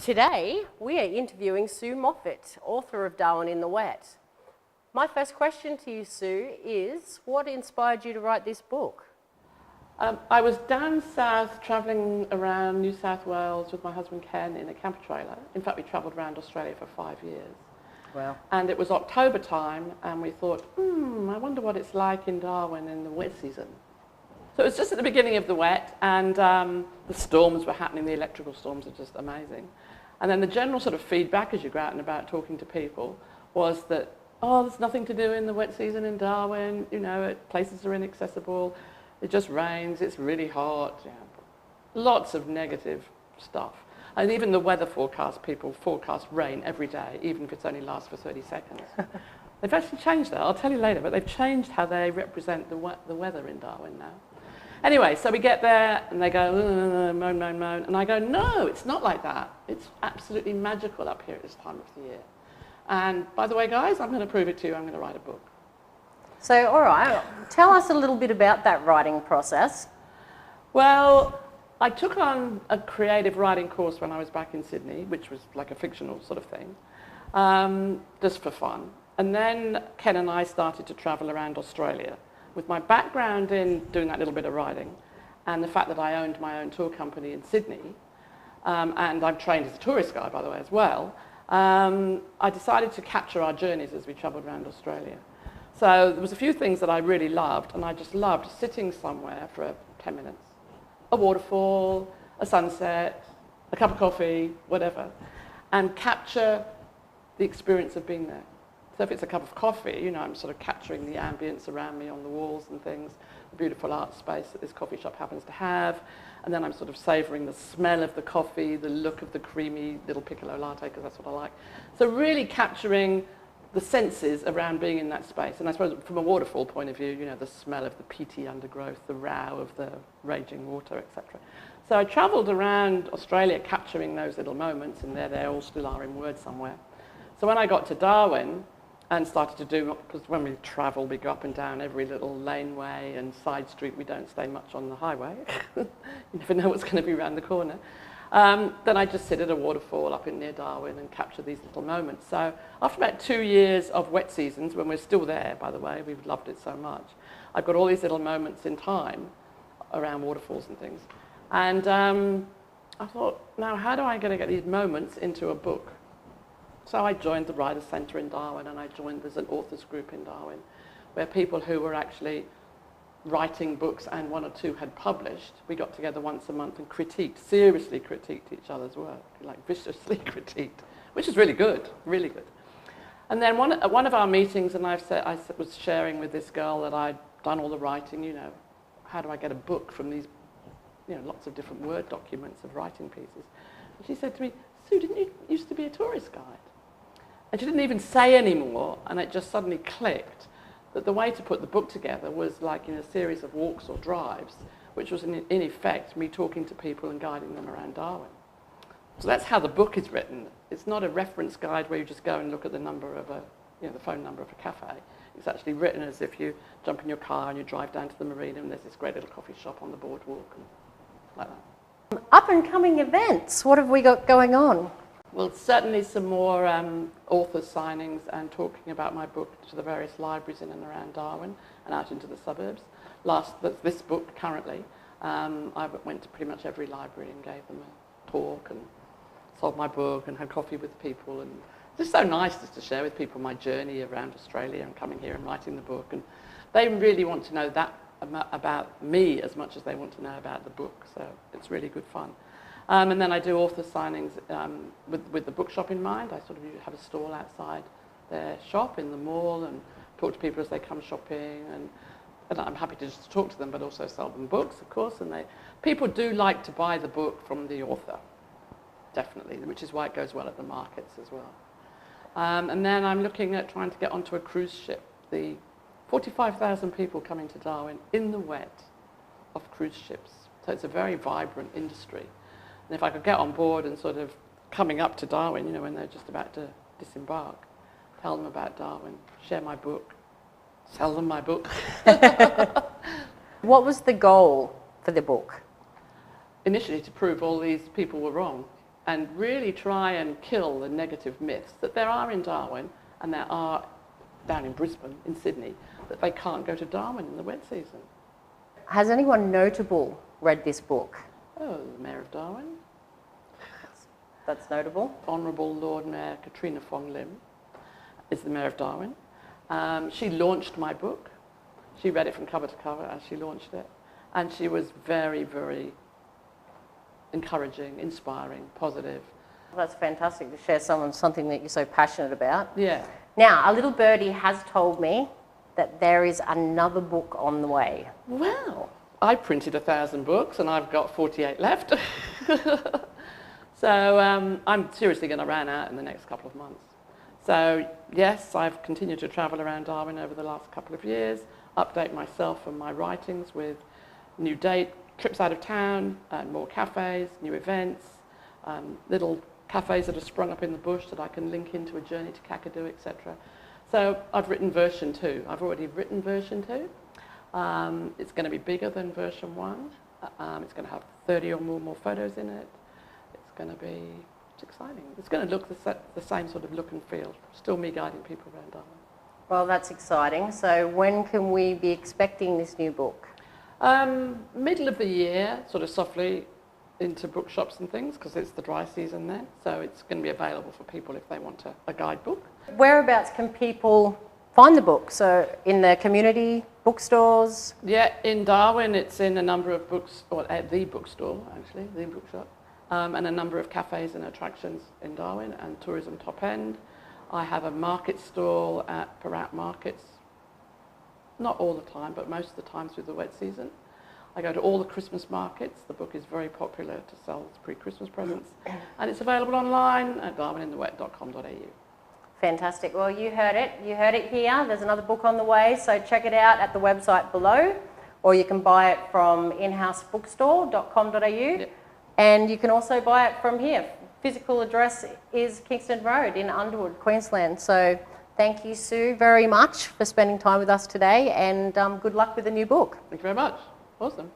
Today, we are interviewing Sue Moffitt, author of Darwin in the Wet. My first question to you, Sue, is what inspired you to write this book? I was down south travelling around New South Wales with my husband Ken in a camper trailer. In fact, we travelled around Australia for 5 years. Wow. And it was October time, and we thought, I wonder what it's like in Darwin in the wet season. So it was just at the beginning of the wet, and the storms were happening, the electrical storms are just amazing. And then the general sort of feedback as you go out and about talking to people was that, there's nothing to do in the wet season in Darwin, places are inaccessible, it just rains, it's really hot, lots of negative stuff. And even the weather forecast, people forecast rain every day, even if it's only lasts for 30 seconds. They've actually changed that, I'll tell you later, but they've changed how they represent the weather in Darwin now. Anyway, so we get there and they go, moan, moan, moan. And I go, no, it's not like that. It's absolutely magical up here at this time of the year. And by the way, guys, I'm going to prove it to you. I'm going to write a book. So, all right, tell us a little bit about that writing process. Well, I took on a creative writing course when I was back in Sydney, which was like a fictional sort of thing, just for fun. And then Ken and I started to travel around Australia. With my background in doing that little bit of writing and the fact that I owned my own tour company in Sydney, and I'm trained as a tourist guide, by the way, as well, I decided to capture our journeys as we travelled around Australia. So there was a few things that I really loved, and I just loved sitting somewhere for 10 minutes. A waterfall, a sunset, a cup of coffee, whatever, and capture the experience of being there. So if it's a cup of coffee, I'm sort of capturing the ambience around me on the walls and things, the beautiful art space that this coffee shop happens to have, and then I'm sort of savouring the smell of the coffee, the look of the creamy little piccolo latte, because that's what I like. So really capturing the senses around being in that space. And I suppose from a waterfall point of view, the smell of the peaty undergrowth, the row of the raging water, etc. So I travelled around Australia capturing those little moments, and there they all still are in Word somewhere. So when I got to Darwin, and started to do, because when we travel, we go up and down every little laneway and side street. We don't stay much on the highway. You never know what's going to be around the corner. Then I just sit at a waterfall up in near Darwin and capture these little moments. So after about 2 years of wet seasons, when we're still there, by the way, we've loved it so much, I've got all these little moments in time around waterfalls and things. And I thought, now how do I going to get these moments into a book? So I joined the Writers' Centre in Darwin, and there's an authors group in Darwin, where people who were actually writing books and one or two had published, we got together once a month and seriously critiqued each other's work, like viciously critiqued, which is really good, really good. And then at one of our meetings, and I was sharing with this girl that I'd done all the writing, how do I get a book from these, lots of different Word documents of writing pieces. And she said to me, Sue, didn't you used to be a tourist guide? And she didn't even say any more, and it just suddenly clicked that the way to put the book together was like in a series of walks or drives, which was in effect me talking to people and guiding them around Darwin. So that's how the book is written. It's not a reference guide where you just go and look at the number of the phone number of a cafe. It's actually written as if you jump in your car and you drive down to the marina and there's this great little coffee shop on the boardwalk and like that. Up and coming events, what have we got going on? Well, certainly some more author signings and talking about my book to the various libraries in and around Darwin and out into the suburbs. This book currently, I went to pretty much every library and gave them a talk and sold my book and had coffee with people. And it's just so nice just to share with people my journey around Australia and coming here and writing the book. And they really want to know that about me as much as they want to know about the book. So it's really good fun. And then I do author signings with the bookshop in mind. I sort of have a stall outside their shop in the mall and talk to people as they come shopping. And I'm happy to just talk to them, but also sell them books, of course. And people do like to buy the book from the author, definitely, which is why it goes well at the markets as well. And then I'm looking at trying to get onto a cruise ship. The 45,000 people coming to Darwin in the wet of cruise ships. So it's a very vibrant industry. And if I could get on board and sort of coming up to Darwin, when they're just about to disembark, tell them about Darwin, share my book, sell them my book. What was the goal for the book? Initially to prove all these people were wrong. and really try and kill the negative myths that there are in Darwin and there are down in Brisbane, in Sydney, that they can't go to Darwin in the wet season. Has anyone notable read this book? Oh, the Mayor of Darwin. That's notable. Honourable Lord Mayor Katrina Fong Lim is the Mayor of Darwin. She launched my book. She read it from cover to cover as she launched it. And she was very, very encouraging, inspiring, positive. Well, that's fantastic to share something that you're so passionate about. Yeah. Now, a little birdie has told me that there is another book on the way. Well, I printed 1,000 books and I've got 48 left. So I'm seriously going to run out in the next couple of months. So yes, I've continued to travel around Darwin over the last couple of years, update myself and my writings with new trips out of town, and more cafes, new events, little cafes that have sprung up in the bush that I can link into a journey to Kakadu, etc. So I've written version 2. I've already written version 2. It's going to be bigger than version 1. It's going to have 30 or more photos in it. It's exciting. It's going to look the same sort of look and feel. Still me guiding people around Darwin. Well, that's exciting. So when can we be expecting this new book? Middle of the year, sort of softly into bookshops and things, because it's the dry season then. So it's going to be available for people if they want a guidebook. Whereabouts can people find the book? So in the community bookstores? Yeah, in Darwin it's in a number of books, or at the bookstore actually, the bookshop. And a number of cafes and attractions in Darwin and tourism top end. I have a market stall at Parat Markets, not all the time, but most of the time through the wet season. I go to all the Christmas markets. The book is very popular to sell as pre-Christmas presents. And it's available online at darwininthewet.com.au. Fantastic. Well, you heard it. You heard it here. There's another book on the way, so check it out at the website below, or you can buy it from inhousebookstore.com.au. Yep. And you can also buy it from here. Physical address is Kingston Road in Underwood, Queensland. So thank you, Sue, very much for spending time with us today, and good luck with the new book. Thank you very much. Awesome.